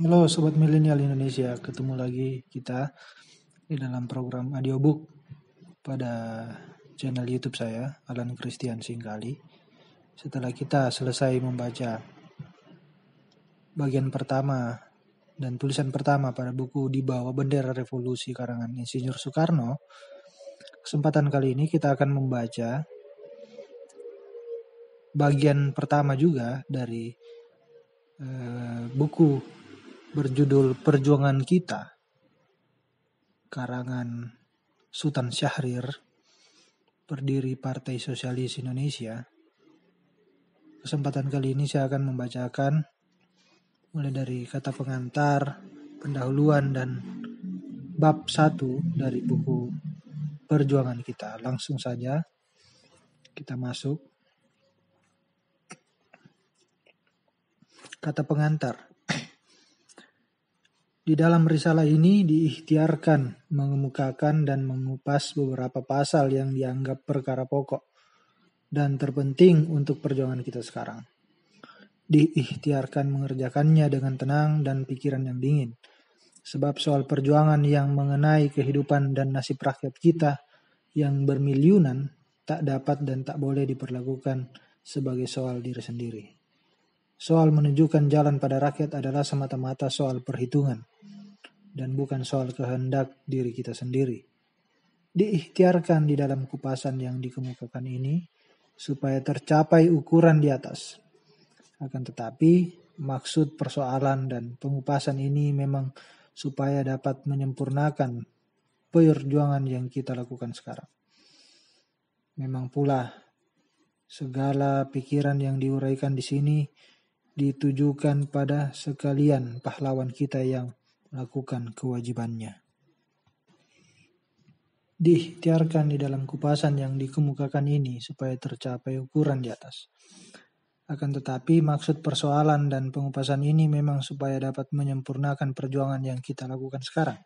Halo Sobat Milenial Indonesia, ketemu lagi kita di dalam program audiobook pada channel YouTube saya, Alan Christian Singkali. Setelah kita selesai membaca bagian pertama dan tulisan pertama pada buku Di Bawah Bendera Revolusi karangan Insinyur Soekarno, kesempatan kali ini kita akan membaca bagian pertama juga dari buku berjudul Perjuangan Kita, karangan Sultan Syahrir, pendiri Partai Sosialis Indonesia. Kesempatan kali ini saya akan membacakan mulai dari kata pengantar, pendahuluan, dan bab 1 dari buku Perjuangan Kita. Langsung saja kita masuk. Kata pengantar. Di dalam risalah ini diikhtiarkan mengemukakan dan mengupas beberapa pasal yang dianggap perkara pokok dan terpenting untuk perjuangan kita sekarang. Diikhtiarkan mengerjakannya dengan tenang dan pikiran yang dingin. Sebab soal perjuangan yang mengenai kehidupan dan nasib rakyat kita yang bermiliunan tak dapat dan tak boleh diperlakukan sebagai soal diri sendiri. Soal menunjukkan jalan pada rakyat adalah semata-mata soal perhitungan dan bukan soal kehendak diri kita sendiri. Diikhtiarkan di dalam kupasan yang dikemukakan ini supaya tercapai ukuran di atas. Akan tetapi maksud persoalan dan pengupasan ini memang supaya dapat menyempurnakan perjuangan yang kita lakukan sekarang. Memang pula segala pikiran yang diuraikan di sini ditujukan pada sekalian pahlawan kita yang melakukan kewajibannya. Diikhtiarkan di dalam kupasan yang dikemukakan ini supaya tercapai ukuran di atas. Akan tetapi maksud persoalan dan pengupasan ini memang supaya dapat menyempurnakan perjuangan yang kita lakukan sekarang.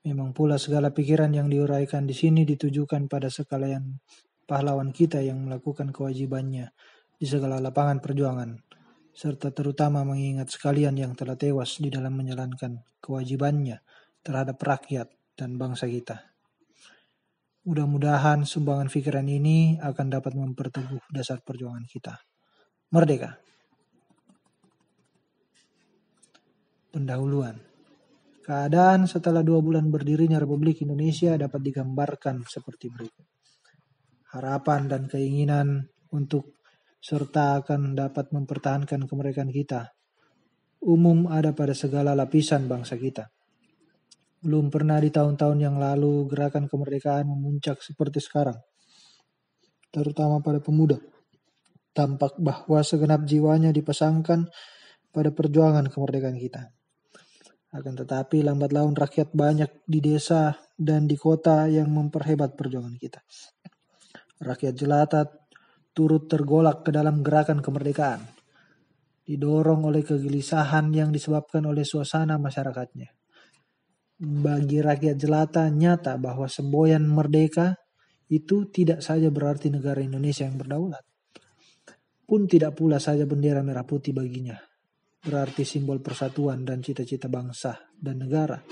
Memang pula segala pikiran yang diuraikan di sini ditujukan pada sekalian pahlawan kita yang melakukan kewajibannya di segala lapangan perjuangan, serta terutama mengingat sekalian yang telah tewas di dalam menjalankan kewajibannya terhadap rakyat dan bangsa kita. Mudah-mudahan sumbangan pikiran ini akan dapat memperteguh dasar perjuangan kita. Merdeka. Pendahuluan. Keadaan setelah 2 bulan berdirinya Republik Indonesia dapat digambarkan seperti berikut. Harapan dan keinginan untuk serta akan dapat mempertahankan kemerdekaan kita umum ada pada segala lapisan bangsa kita. Belum pernah di tahun-tahun yang lalu gerakan kemerdekaan memuncak seperti sekarang, terutama pada pemuda. Tampak bahwa segenap jiwanya dipasangkan pada perjuangan kemerdekaan kita. Akan tetapi lambat laun rakyat banyak di desa dan di kota yang memperhebat perjuangan kita. Rakyat jelata turut tergolak ke dalam gerakan kemerdekaan, didorong oleh kegelisahan yang disebabkan oleh suasana masyarakatnya. Bagi rakyat jelata nyata bahwa semboyan merdeka itu tidak saja berarti negara Indonesia yang berdaulat, pun tidak pula saja bendera merah putih baginya berarti simbol persatuan dan cita-cita bangsa dan negara.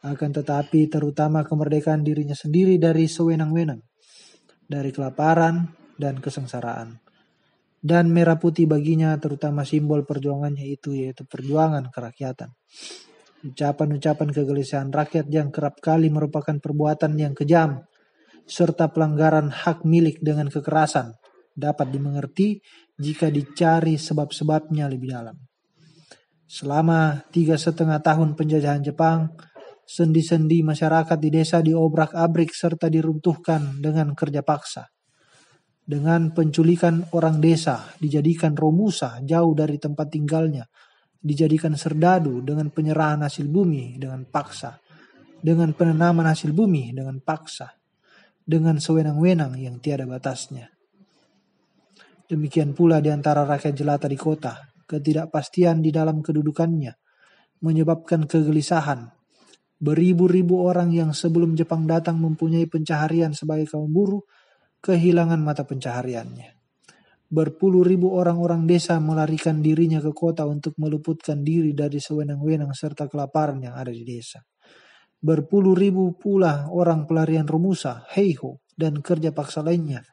Akan tetapi terutama kemerdekaan dirinya sendiri dari sewenang-wenang, dari kelaparan dan kesengsaraan. Dan merah putih baginya terutama simbol perjuangannya itu yaitu perjuangan kerakyatan. Ucapan-ucapan kegelisahan rakyat yang kerap kali merupakan perbuatan yang kejam serta pelanggaran hak milik dengan kekerasan dapat dimengerti jika dicari sebab-sebabnya lebih dalam. Selama 3,5 tahun penjajahan Jepang, sendi-sendi masyarakat di desa diobrak-abrik serta diruntuhkan dengan kerja paksa. Dengan penculikan orang desa, dijadikan romusa jauh dari tempat tinggalnya, dijadikan serdadu dengan penyerahan hasil bumi dengan paksa, dengan penanaman hasil bumi dengan paksa, dengan sewenang-wenang yang tiada batasnya. Demikian pula di antara rakyat jelata di kota, ketidakpastian di dalam kedudukannya menyebabkan kegelisahan. Beribu-ribu orang yang sebelum Jepang datang mempunyai pencaharian sebagai kaum buruh, kehilangan mata pencahariannya. Berpuluh ribu orang-orang desa melarikan dirinya ke kota untuk meluputkan diri dari sewenang-wenang serta kelaparan yang ada di desa. Berpuluh ribu pula orang pelarian rumusa, heiho, dan kerja paksa lainnya,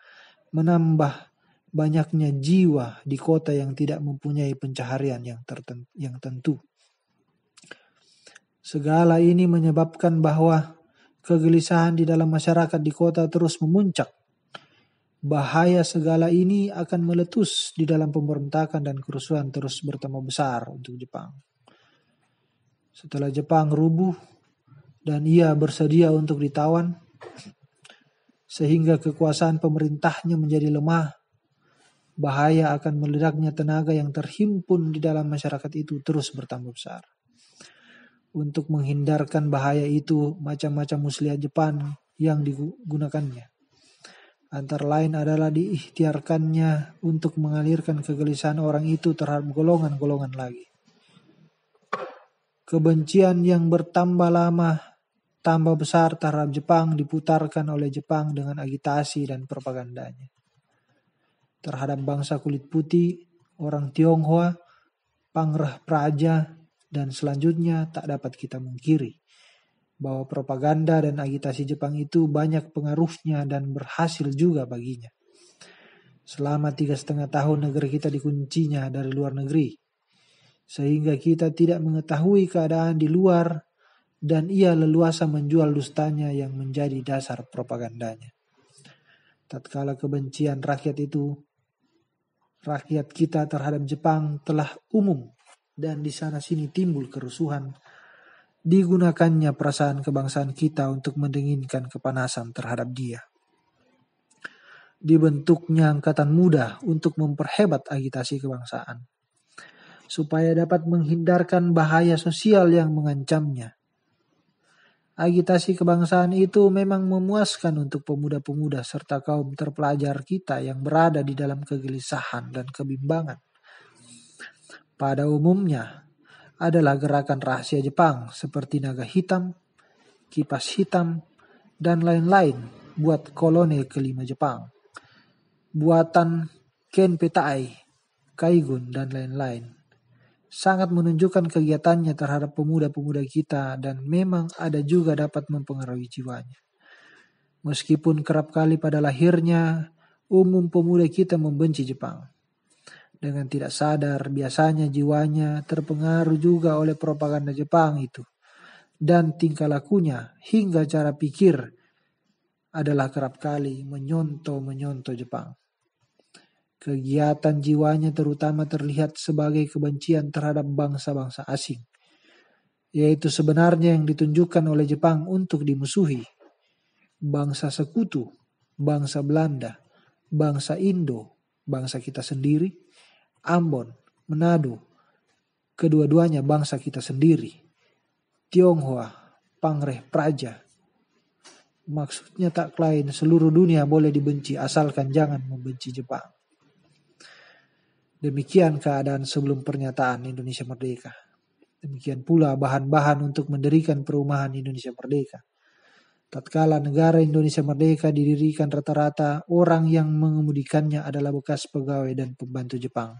menambah banyaknya jiwa di kota yang tidak mempunyai pencaharian yang tentu. Segala ini menyebabkan bahwa kegelisahan di dalam masyarakat di kota terus memuncak. Bahaya segala ini akan meletus di dalam pemberontakan dan kerusuhan terus bertambah besar untuk Jepang. Setelah Jepang rubuh dan ia bersedia untuk ditawan, sehingga kekuasaan pemerintahnya menjadi lemah, bahaya akan meledaknya tenaga yang terhimpun di dalam masyarakat itu terus bertambah besar. Untuk menghindarkan bahaya itu, macam-macam muslihat Jepang yang digunakannya. Antara lain adalah diikhtiarkannya untuk mengalirkan kegelisahan orang itu terhadap golongan-golongan lagi. Kebencian yang bertambah lama, tambah besar terhadap Jepang diputarkan oleh Jepang dengan agitasi dan propagandanya. Terhadap bangsa kulit putih, orang Tionghoa, Pangreh Praja, dan selanjutnya tak dapat kita mungkiri bahwa propaganda dan agitasi Jepang itu banyak pengaruhnya dan berhasil juga baginya. Selama 3,5 tahun negeri kita dikuncinya dari luar negeri, sehingga kita tidak mengetahui keadaan di luar dan ia leluasa menjual dustanya yang menjadi dasar propagandanya. Tatkala kebencian rakyat kita terhadap Jepang telah umum dan di sana sini timbul kerusuhan, digunakannya perasaan kebangsaan kita untuk mendinginkan kepanasan terhadap dia. Dibentuknya angkatan muda untuk memperhebat agitasi kebangsaan, supaya dapat menghindarkan bahaya sosial yang mengancamnya. Agitasi kebangsaan itu memang memuaskan untuk pemuda-pemuda serta kaum terpelajar kita yang berada di dalam kegelisahan dan kebimbangan. Pada umumnya adalah gerakan rahasia Jepang seperti naga hitam, kipas hitam, dan lain-lain buat kolonel kelima Jepang. Buatan Kenpetai, Kaigun, dan lain-lain. Sangat menunjukkan kegiatannya terhadap pemuda-pemuda kita dan memang ada juga dapat mempengaruhi jiwanya. Meskipun kerap kali pada lahirnya, umum pemuda kita membenci Jepang. Dengan tidak sadar, biasanya jiwanya terpengaruh juga oleh propaganda Jepang itu. Dan tingkah lakunya hingga cara pikir adalah kerap kali menyontoh Jepang. Kegiatan jiwanya terutama terlihat sebagai kebencian terhadap bangsa-bangsa asing, yaitu sebenarnya yang ditunjukkan oleh Jepang untuk dimusuhi. Bangsa sekutu, bangsa Belanda, bangsa Indo, bangsa kita sendiri, Ambon, Manado, kedua-duanya bangsa kita sendiri. Tionghoa, Pangreh Praja. Maksudnya tak lain, seluruh dunia boleh dibenci asalkan jangan membenci Jepang. Demikian keadaan sebelum pernyataan Indonesia Merdeka. Demikian pula bahan-bahan untuk mendirikan perumahan Indonesia Merdeka. Tatkala negara Indonesia Merdeka didirikan, rata-rata orang yang mengemudikannya adalah bekas pegawai dan pembantu Jepang.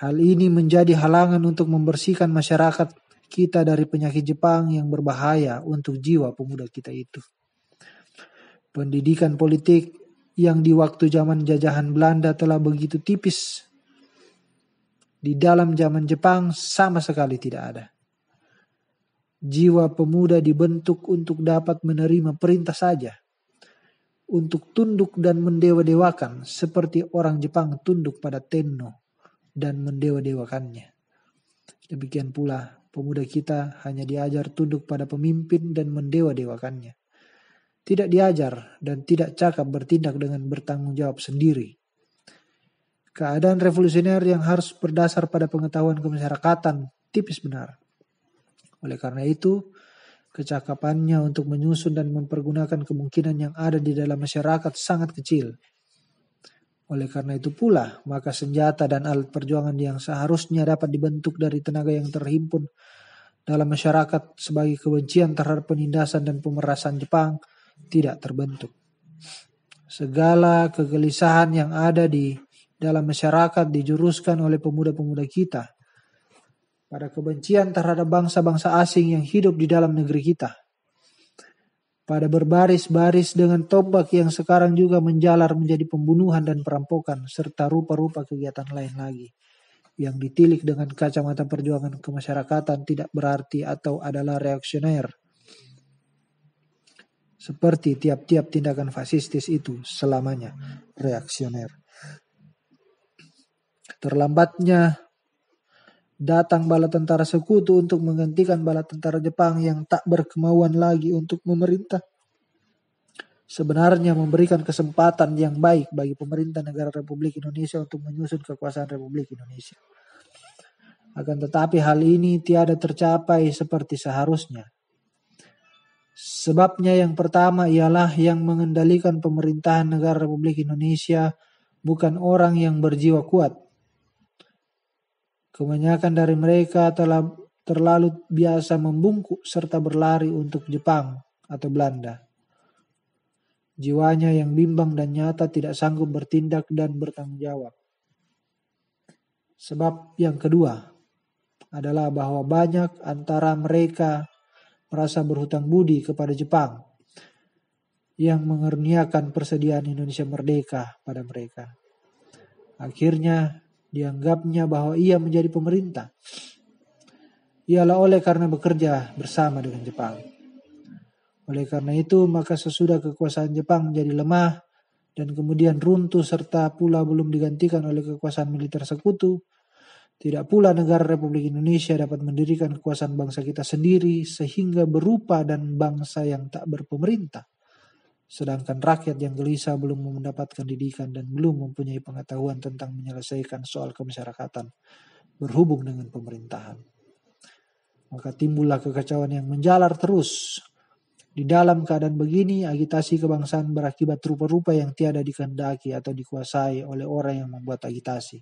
Hal ini menjadi halangan untuk membersihkan masyarakat kita dari penyakit Jepang yang berbahaya untuk jiwa pemuda kita itu. Pendidikan politik yang di waktu zaman jajahan Belanda telah begitu tipis, di dalam zaman Jepang sama sekali tidak ada. Jiwa pemuda dibentuk untuk dapat menerima perintah saja, untuk tunduk dan mendewa-dewakan seperti orang Jepang tunduk pada Tenno dan mendewa-dewakannya. Demikian pula pemuda kita hanya diajar tunduk pada pemimpin dan mendewa-dewakannya. Tidak diajar dan tidak cakap bertindak dengan bertanggung jawab sendiri. Keadaan revolusioner yang harus berdasar pada pengetahuan kemasyarakatan tipis benar. Oleh karena itu, kecakapannya untuk menyusun dan mempergunakan kemungkinan yang ada di dalam masyarakat sangat kecil. Oleh karena itu pula, maka senjata dan alat perjuangan yang seharusnya dapat dibentuk dari tenaga yang terhimpun dalam masyarakat sebagai kebencian terhadap penindasan dan pemerasan Jepang tidak terbentuk. Segala kegelisahan yang ada di dalam masyarakat dijuruskan oleh pemuda-pemuda kita pada kebencian terhadap bangsa-bangsa asing yang hidup di dalam negeri kita. Pada berbaris-baris dengan tombak yang sekarang juga menjalar menjadi pembunuhan dan perampokan, serta rupa-rupa kegiatan lain lagi. Yang ditilik dengan kacamata perjuangan kemasyarakatan tidak berarti atau adalah reaksioner. Seperti tiap-tiap tindakan fasistis itu selamanya reaksioner. Terlambatnya datang bala tentara sekutu untuk menggantikan bala tentara Jepang yang tak berkemauan lagi untuk memerintah. Sebenarnya memberikan kesempatan yang baik bagi pemerintah negara Republik Indonesia untuk menyusun kekuasaan Republik Indonesia. Akan tetapi hal ini tiada tercapai seperti seharusnya. Sebabnya yang pertama ialah yang mengendalikan pemerintahan negara Republik Indonesia bukan orang yang berjiwa kuat. Kebanyakan dari mereka terlalu biasa membungkuk serta berlari untuk Jepang atau Belanda. Jiwanya yang bimbang dan nyata tidak sanggup bertindak dan bertanggung jawab. Sebab yang kedua adalah bahwa banyak antara mereka merasa berhutang budi kepada Jepang yang mengerniakan persediaan Indonesia merdeka pada mereka. Akhirnya dianggapnya bahwa ia menjadi pemerintah. Ialah oleh karena bekerja bersama dengan Jepang. Oleh karena itu, maka sesudah kekuasaan Jepang menjadi lemah dan kemudian runtuh serta pula belum digantikan oleh kekuasaan militer sekutu, tidak pula negara Republik Indonesia dapat mendirikan kekuasaan bangsa kita sendiri sehingga berupa dan bangsa yang tak berpemerintah. Sedangkan rakyat yang gelisah belum mendapatkan didikan dan belum mempunyai pengetahuan tentang menyelesaikan soal kemasyarakatan berhubung dengan pemerintahan. Maka timbullah kekacauan yang menjalar terus. Di dalam keadaan begini, agitasi kebangsaan berakibat rupa-rupa yang tiada dikehendaki atau dikuasai oleh orang yang membuat agitasi.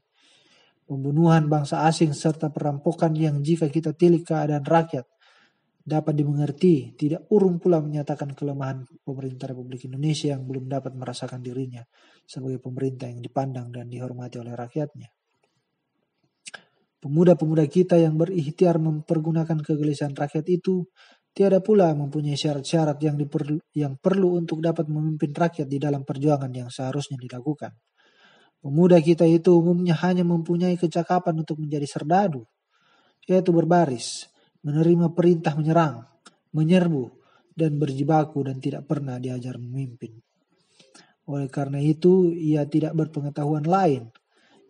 Pembunuhan bangsa asing serta perampokan yang jika kita tilik keadaan rakyat dapat dimengerti, tidak urung pula menyatakan kelemahan pemerintah Republik Indonesia yang belum dapat merasakan dirinya sebagai pemerintah yang dipandang dan dihormati oleh rakyatnya. Pemuda-pemuda kita yang berikhtiar mempergunakan kegelisahan rakyat itu tiada pula mempunyai syarat-syarat yang perlu untuk dapat memimpin rakyat di dalam perjuangan yang seharusnya dilakukan. Pemuda kita itu umumnya hanya mempunyai kecakapan untuk menjadi serdadu, yaitu berbaris, menerima perintah menyerang, menyerbu, dan berjibaku dan tidak pernah diajar memimpin. Oleh karena itu, ia tidak berpengetahuan lain.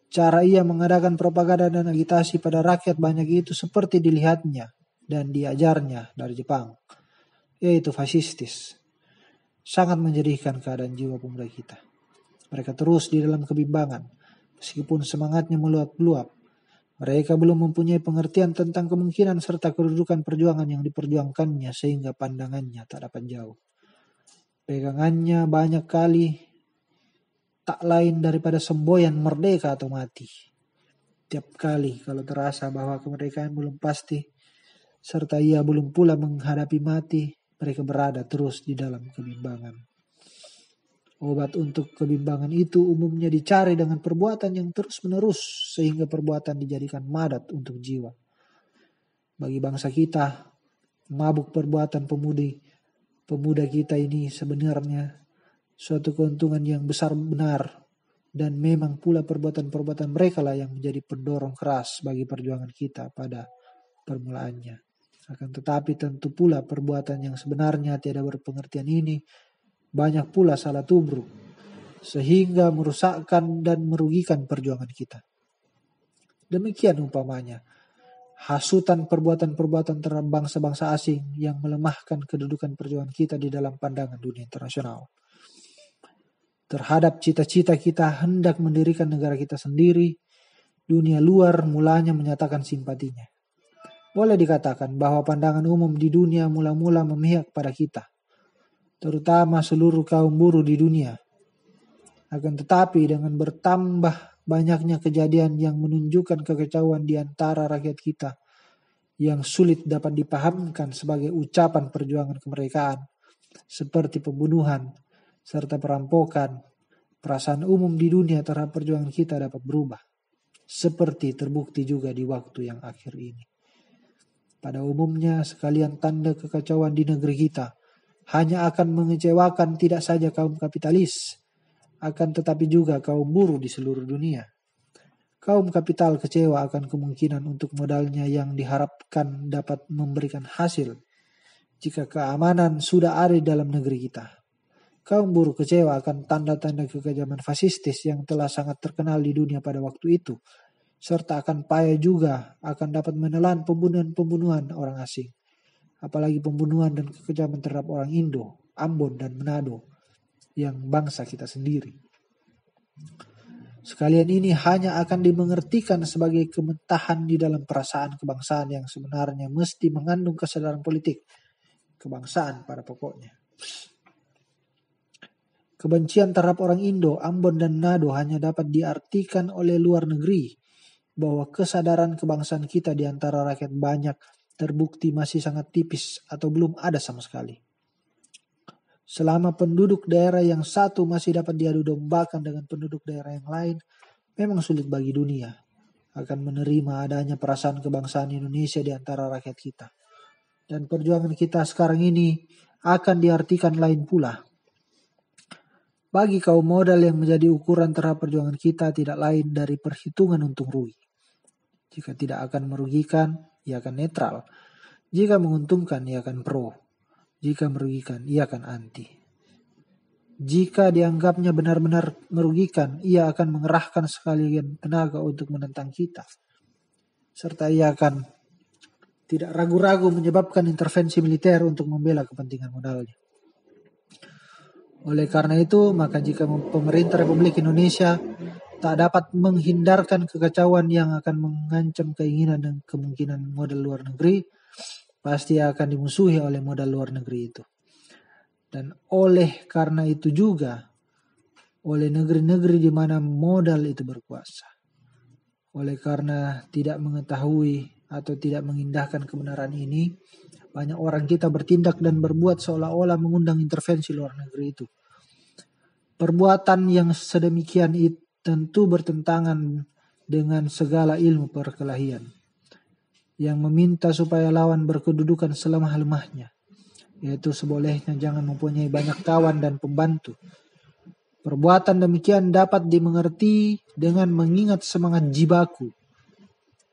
Cara ia mengadakan propaganda dan agitasi pada rakyat banyak itu seperti dilihatnya dan diajarnya dari Jepang, yaitu fasistis. Sangat menjadikan keadaan jiwa pemuda kita. Mereka terus di dalam kebimbangan, meskipun semangatnya meluap-luap. Mereka belum mempunyai pengertian tentang kemungkinan serta kedudukan perjuangan yang diperjuangkannya sehingga pandangannya tak dapat jauh. Pegangannya banyak kali tak lain daripada semboyan merdeka atau mati. Tiap kali kalau terasa bahwa kemerdekaan belum pasti serta ia belum pula menghadapi mati, mereka berada terus di dalam kebimbangan. Obat untuk kebimbangan itu umumnya dicari dengan perbuatan yang terus-menerus sehingga perbuatan dijadikan madat untuk jiwa. Bagi bangsa kita, mabuk perbuatan pemuda kita ini sebenarnya suatu keuntungan yang besar benar dan memang pula perbuatan-perbuatan mereka lah yang menjadi pendorong keras bagi perjuangan kita pada permulaannya. Akan tetapi tentu pula perbuatan yang sebenarnya tiada berpengertian ini banyak pula salah tubruk, sehingga merusakkan dan merugikan perjuangan kita. Demikian umpamanya, hasutan perbuatan-perbuatan terhadap bangsa-bangsa asing yang melemahkan kedudukan perjuangan kita di dalam pandangan dunia internasional. Terhadap cita-cita kita hendak mendirikan negara kita sendiri, dunia luar mulanya menyatakan simpatinya. Boleh dikatakan bahwa pandangan umum di dunia mula-mula memihak pada kita, terutama seluruh kaum buruh di dunia. Akan tetapi dengan bertambah banyaknya kejadian yang menunjukkan kekacauan di antara rakyat kita yang sulit dapat dipahamkan sebagai ucapan perjuangan kemerdekaan, seperti pembunuhan serta perampokan perasaan umum di dunia terhadap perjuangan kita dapat berubah. Seperti terbukti juga di waktu yang akhir ini. Pada umumnya sekalian tanda kekacauan di negeri kita hanya akan mengecewakan tidak saja kaum kapitalis, akan tetapi juga kaum buruh di seluruh dunia. Kaum kapital kecewa akan kemungkinan untuk modalnya yang diharapkan dapat memberikan hasil jika keamanan sudah ada di dalam negeri kita. Kaum buruh kecewa akan tanda-tanda kekejaman fasistis yang telah sangat terkenal di dunia pada waktu itu, serta akan payah juga akan dapat menelan pembunuhan-pembunuhan orang asing, apalagi pembunuhan dan kekejaman terhadap orang Indo, Ambon dan Manado, yang bangsa kita sendiri. Sekalian ini hanya akan dimengertikan sebagai kementahan di dalam perasaan kebangsaan yang sebenarnya mesti mengandung kesadaran politik kebangsaan pada pokoknya. Kebencian terhadap orang Indo, Ambon dan Manado hanya dapat diartikan oleh luar negeri, bahwa kesadaran kebangsaan kita di antara rakyat banyak terbukti masih sangat tipis atau belum ada sama sekali. Selama penduduk daerah yang satu masih dapat diadu dombakan dengan penduduk daerah yang lain, memang sulit bagi dunia akan menerima adanya perasaan kebangsaan Indonesia di antara rakyat kita. Dan perjuangan kita sekarang ini akan diartikan lain pula. Bagi kaum modal yang menjadi ukuran terhadap perjuangan kita tidak lain dari perhitungan untung rugi. Jika tidak akan merugikan, ia akan netral. Jika menguntungkan, ia akan pro. Jika merugikan, ia akan anti. Jika dianggapnya benar-benar merugikan, ia akan mengerahkan sekalian tenaga untuk menentang kita. Serta ia akan tidak ragu-ragu menyebabkan intervensi militer untuk membela kepentingan modalnya. Oleh karena itu, maka jika pemerintah Republik Indonesia tak dapat menghindarkan kekacauan yang akan mengancam keinginan dan kemungkinan modal luar negeri, pasti akan dimusuhi oleh modal luar negeri itu. Dan oleh karena itu juga, oleh negeri-negeri di mana modal itu berkuasa. Oleh karena tidak mengetahui atau tidak mengindahkan kebenaran ini, banyak orang kita bertindak dan berbuat seolah-olah mengundang intervensi luar negeri itu. Perbuatan yang sedemikian itu tentu bertentangan dengan segala ilmu perkelahian, yang meminta supaya lawan berkedudukan selemah-lemahnya, yaitu sebolehnya jangan mempunyai banyak kawan dan pembantu. Perbuatan demikian dapat dimengerti dengan mengingat semangat jibaku.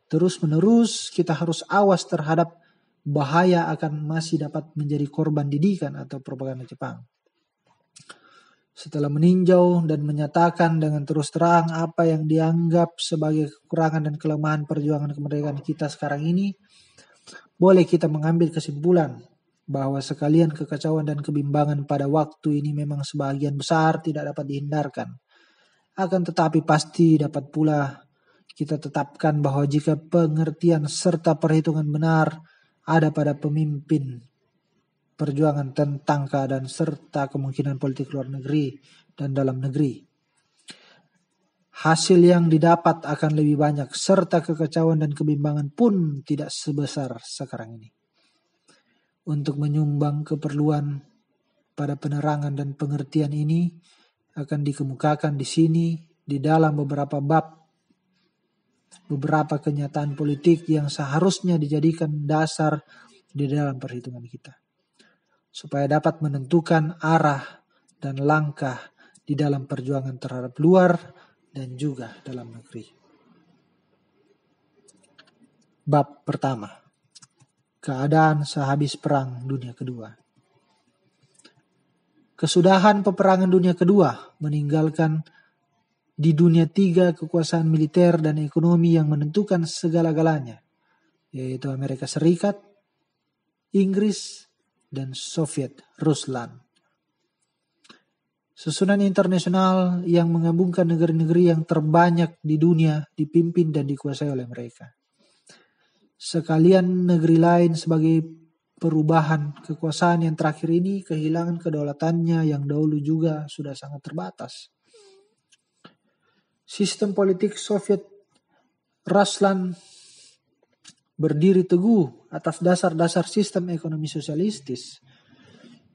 Terus-menerus kita harus awas terhadap bahaya akan masih dapat menjadi korban didikan atau propaganda Jepang. Setelah meninjau dan menyatakan dengan terus terang apa yang dianggap sebagai kekurangan dan kelemahan perjuangan kemerdekaan kita sekarang ini, boleh kita mengambil kesimpulan bahwa sekalian kekacauan dan kebimbangan pada waktu ini memang sebagian besar tidak dapat dihindarkan. Akan tetapi pasti dapat pula kita tetapkan bahwa jika pengertian serta perhitungan benar ada pada pemimpin perjuangan tentang keadaan serta kemungkinan politik luar negeri dan dalam negeri, hasil yang didapat akan lebih banyak serta kekacauan dan kebimbangan pun tidak sebesar sekarang ini. Untuk menyumbang keperluan pada penerangan dan pengertian ini akan dikemukakan di sini di dalam beberapa bab, beberapa kenyataan politik yang seharusnya dijadikan dasar di dalam perhitungan kita, supaya dapat menentukan arah dan langkah di dalam perjuangan terhadap luar dan juga dalam negeri. Bab pertama, keadaan sehabis Perang Dunia Kedua. Kesudahan peperangan dunia kedua meninggalkan di dunia 3 kekuasaan militer dan ekonomi yang menentukan segala-galanya, yaitu Amerika Serikat, Inggris, dan Soviet Ruslan. Susunan internasional yang menggabungkan negeri-negeri yang terbanyak di dunia dipimpin dan dikuasai oleh mereka. Sekalian negeri lain sebagai perubahan kekuasaan yang terakhir ini kehilangan kedaulatannya yang dahulu juga sudah sangat terbatas. Sistem politik Soviet Ruslan berdiri teguh atas dasar-dasar sistem ekonomi sosialistis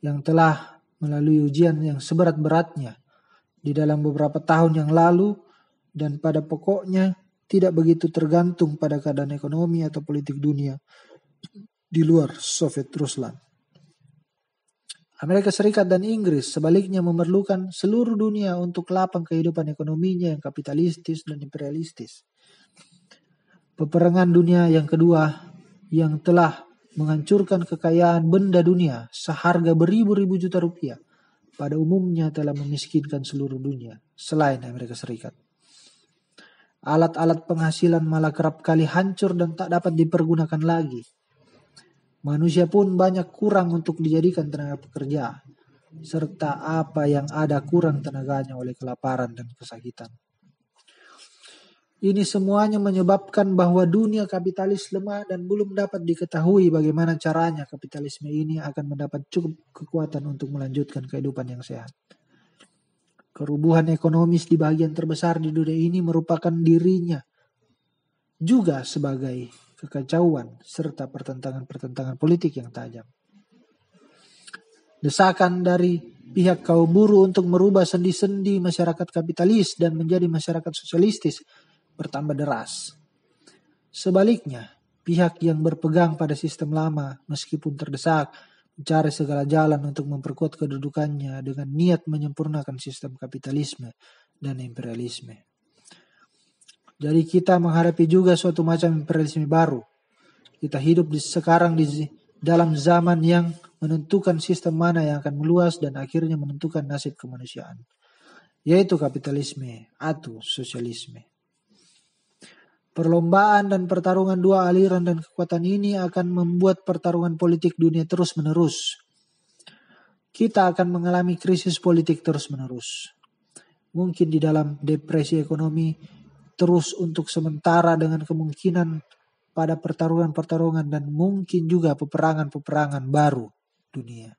yang telah melalui ujian yang seberat-beratnya di dalam beberapa tahun yang lalu dan pada pokoknya tidak begitu tergantung pada keadaan ekonomi atau politik dunia di luar Soviet Ruslan. Amerika Serikat dan Inggris sebaliknya memerlukan seluruh dunia untuk lapang kehidupan ekonominya yang kapitalistis dan imperialistis. Peperangan dunia yang kedua yang telah menghancurkan kekayaan benda dunia seharga beribu-ribu juta rupiah pada umumnya telah memiskinkan seluruh dunia selain Amerika Serikat. Alat-alat penghasilan malah kerap kali hancur dan tak dapat dipergunakan lagi. Manusia pun banyak kurang untuk dijadikan tenaga pekerja, serta apa yang ada kurang tenaganya oleh kelaparan dan kesakitan. Ini semuanya menyebabkan bahwa dunia kapitalis lemah dan belum dapat diketahui bagaimana caranya kapitalisme ini akan mendapat cukup kekuatan untuk melanjutkan kehidupan yang sehat. Kerubuhan ekonomis di bagian terbesar di dunia ini merupakan dirinya juga sebagai kekacauan serta pertentangan-pertentangan politik yang tajam. Desakan dari pihak kaum buruh untuk merubah sendi-sendi masyarakat kapitalis dan menjadi masyarakat sosialistis bertambah deras. Sebaliknya, pihak yang berpegang pada sistem lama meskipun terdesak mencari segala jalan untuk memperkuat kedudukannya dengan niat menyempurnakan sistem kapitalisme dan imperialisme. Jadi kita menghadapi juga suatu macam imperialisme baru. Kita hidup sekarang di dalam zaman yang menentukan sistem mana yang akan meluas dan akhirnya menentukan nasib kemanusiaan, yaitu kapitalisme atau sosialisme. Perlombaan dan pertarungan dua aliran dan kekuatan ini akan membuat pertarungan politik dunia terus-menerus. Kita akan mengalami krisis politik terus-menerus. Mungkin di dalam depresi ekonomi terus untuk sementara dengan kemungkinan pada pertarungan-pertarungan dan mungkin juga peperangan-peperangan baru dunia.